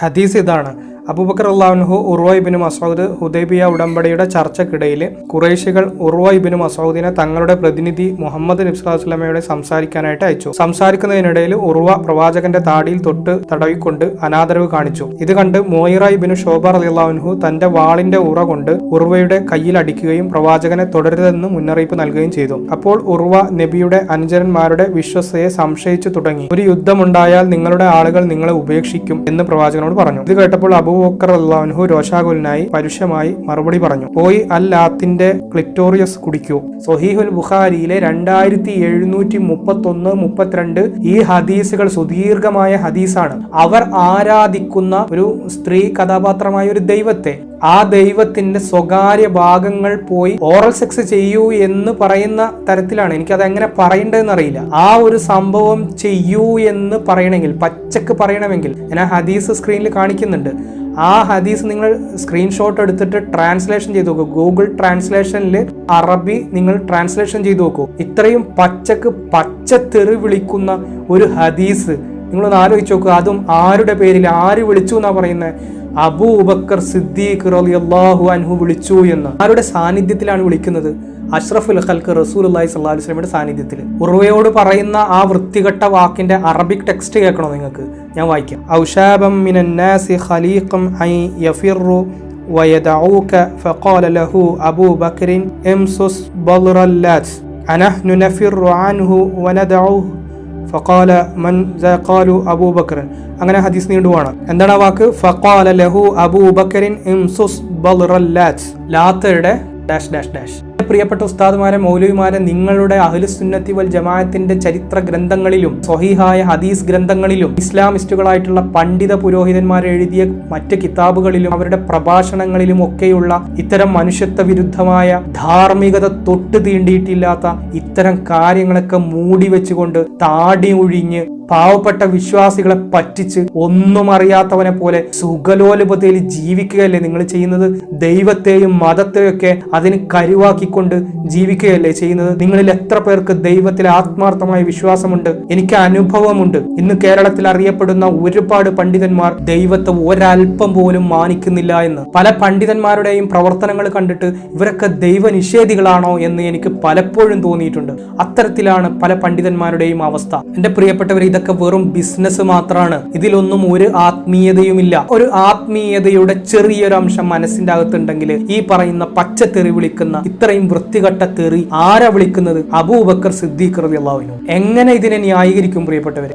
ഹദീസ് ഇതാണ്: അബൂബക്കർ റളിയല്ലാഹു ഉർവ ഇബ്നു മസ്ഊദ് ഹുദൈബിയ ഉടമ്പടിയുടെ ചർച്ചയ്ക്കിടയിൽ ഖുറൈശികൾ ഉർവ ഇബ്നു മസ്ഊദിനെ തങ്ങളുടെ പ്രതിനിധി മുഹമ്മദ് നബി സ്വല്ലല്ലാഹു അലൈഹി വസല്ലമയോട് സംസാരിക്കാനായിട്ട് അയച്ചു. സംസാരിക്കുന്നതിനിടയിൽ ഉർവ പ്രവാചകന്റെ താടിയിൽ തൊട്ട് തടവിക്കൊണ്ട് അനാദരവ് കാണിച്ചു. ഇത് കണ്ട് മുഗീറ ഇബ്നു ശുഅബ റളിയല്ലാഹു അൻഹു തന്റെ വാളിന്റെ ഉറ കൊണ്ട് ഉർവയുടെ കയ്യിൽ അടിക്കുകയും പ്രവാചകനെ തുടരരുതെന്ന് മുന്നറിയിപ്പ് നൽകുകയും ചെയ്തു. അപ്പോൾ ഉർവ നബിയുടെ അനുചരന്മാരുടെ വിശ്വസ്തയെ സംശയിച്ചു തുടങ്ങി. ഒരു യുദ്ധമുണ്ടായാൽ നിങ്ങളുടെ ആളുകൾ നിങ്ങളെ ഉപേക്ഷിക്കും എന്ന് പ്രവാചകനോട് പറഞ്ഞു. ഇത് കേട്ടപ്പോൾ അബൂബക്കർ റളിയല്ലാഹു അൻഹു രോഷാകുലനായി പരുഷമായി മറുപടി പറഞ്ഞു: പോയി അല്ലാത്തിന്റെ ക്ലിറ്റോറിയസ് കുടിക്കൂ. സ്വഹീഹുൽ ബുഖാരിയിലെ 2731-32 ഈ ഹദീസുകൾ സുദീർഘമായ ഹദീസാണ്. അവർ ആരാധിക്കുന്ന ഒരു സ്ത്രീ കഥാപാത്രമായ ഒരു ദൈവത്തെ, ആ ദൈവത്തിന്റെ സ്വകാര്യ ഭാഗങ്ങൾ പോയി ഓറൽ സെക്സ് ചെയ്യൂ എന്ന് പറയുന്ന തരത്തിലാണ്. എനിക്കത് എങ്ങനെ പറയേണ്ടതെന്ന് അറിയില്ല. ആ ഒരു സംഭവം ചെയ്യൂ എന്ന് പറയണമെങ്കിൽ, പച്ചക്ക് പറയണമെങ്കിൽ, ഞാൻ ആ ഹദീസ് സ്ക്രീനിൽ കാണിക്കുന്നുണ്ട്. ആ ഹദീസ് നിങ്ങൾ സ്ക്രീൻഷോട്ട് എടുത്തിട്ട് ട്രാൻസ്ലേഷൻ ചെയ്ത് നോക്കൂ. ഗൂഗിൾ ട്രാൻസ്ലേഷനിൽ അറബി നിങ്ങൾ ട്രാൻസ്ലേഷൻ ചെയ്ത് നോക്കൂ. ഇത്രയും പച്ചക്ക് പച്ചത്തെറി വിളിക്കുന്ന ഒരു ഹദീസ് നിങ്ങളൊന്ന് ആലോചിച്ച് നോക്കുക. അതും ആരുടെ പേരിൽ, ആര് വിളിച്ചു എന്നാ പറയുന്നത്? അബൂബക്കർ സിദ്ദീഖ് റളിയല്ലാഹു അൻഹു വിളിച്ചു എന്ന്. ആരുടെ സാന്നിധ്യത്തിലാണ് വിളിക്കുന്നത്? അഷ്റഫുൽ ഖൽഖ് റസൂലുള്ളാഹി സ്വല്ലല്ലാഹു അലൈഹി വസല്ലമയുടെ സാന്നിധ്യത്തിൽ. ഉർവയോട് പറയുന്ന ആ വൃത്തികെട്ട വാക്കിന്റെ അറബിക് ടെക്സ്റ്റ് കേൾക്കണോ നിങ്ങൾക്ക്? ഞാൻ വായിക്കാം. ഔശാബം മിനൻ നാസി ഖലീഖം ഐ യഫിറു വയദഊക ഫഖാല ലഹു അബൂ ബക്രിൻ ഇംസുസ് ബൽറല്ലാത്ത് അനഹ്നു നഫിറു അൻഹു വനദഊഹു ഫഖാല മൻ ഖാലു അബൂ ബക്ർ. അങ്ങനെ ഹദീസ് നീണ്ടുപോവാണ്. എന്താണ് ആ വാക്ക്? ഫഖാല ലഹു അബൂ ബക്രിൻ ഇംസുസ് ബൽറല്ലാത്ത്, ലാത്തയുടെ ഡാഷ് ഡാഷ് ഡാഷ്. പ്രിയപ്പെട്ട ഉസ്താദുമാരെ, മൗലവിമാരെ, നിങ്ങളുടെ അഹ്ലുസുന്നത്തി വൽ ജമാഅത്തിന്റെ ചരിത്ര ഗ്രന്ഥങ്ങളിലും സ്വഹീഹായ ഹദീസ് ഗ്രന്ഥങ്ങളിലും ഇസ്ലാമിസ്റ്റുകളായിട്ടുള്ള പണ്ഡിത പുരോഹിതന്മാർ എഴുതിയ മറ്റ് കിതാബുകളിലും അവരുടെ പ്രഭാഷണങ്ങളിലും ഒക്കെയുള്ള ഇത്തരം മനുഷ്യത്വ വിരുദ്ധമായ, ധാർമ്മികത തൊട്ട് തീണ്ടിയിട്ടില്ലാത്ത ഇത്തരം കാര്യങ്ങളൊക്കെ മൂടി വെച്ചുകൊണ്ട് താടി ഒഴിഞ്ഞ് പാവപ്പെട്ട വിശ്വാസികളെ പറ്റിച്ച് ഒന്നും അറിയാത്തവനെ പോലെ സുഖലോലുപതയിൽ ജീവിക്കുകയല്ലേ നിങ്ങൾ ചെയ്യുന്നത്? ദൈവത്തെയും മതത്തെയൊക്കെ അതിന് കരുവാക്കിക്കൊണ്ട് ജീവിക്കുകയല്ലേ ചെയ്യുന്നത്? നിങ്ങളിൽ എത്ര പേർക്ക് ദൈവത്തിൽ ആത്മാർത്ഥമായ വിശ്വാസമുണ്ട്? എനിക്ക് അനുഭവമുണ്ട്. ഇന്ന് കേരളത്തിൽ അറിയപ്പെടുന്ന ഒരുപാട് പണ്ഡിതന്മാർ ദൈവത്തെ ഒരൽപ്പം പോലും മാനിക്കുന്നില്ല എന്ന്. പല പണ്ഡിതന്മാരുടെയും പ്രവർത്തനങ്ങൾ കണ്ടിട്ട് ഇവരൊക്കെ ദൈവനിഷേധികളാണോ എന്ന് എനിക്ക് പലപ്പോഴും തോന്നിയിട്ടുണ്ട്. അത്തരത്തിലാണ് പല പണ്ഡിതന്മാരുടെയും അവസ്ഥ. എന്റെ പ്രിയപ്പെട്ടവർ, ഇതൊക്കെ വെറും ബിസിനസ് മാത്രമാണ്. ഇതിലൊന്നും ഒരു ആത്മീയതയുമില്ല. ഒരു ആത്മീയതയുടെ ചെറിയൊരു അംശം മനസ്സിന്റെ അകത്തുണ്ടെങ്കിൽ ഈ പറയുന്ന പച്ചത്തെറി വിളിക്കുന്ന ഇത്രയും വൃത്തികെട്ട തെറി ആരാ വിളിക്കുന്നത്? അബൂബക്കർ സിദ്ദീഖ് റളിയല്ലാഹു അൻഹു. എങ്ങനെ ഇതിനെ ന്യായീകരിക്കും പ്രിയപ്പെട്ടവരെ?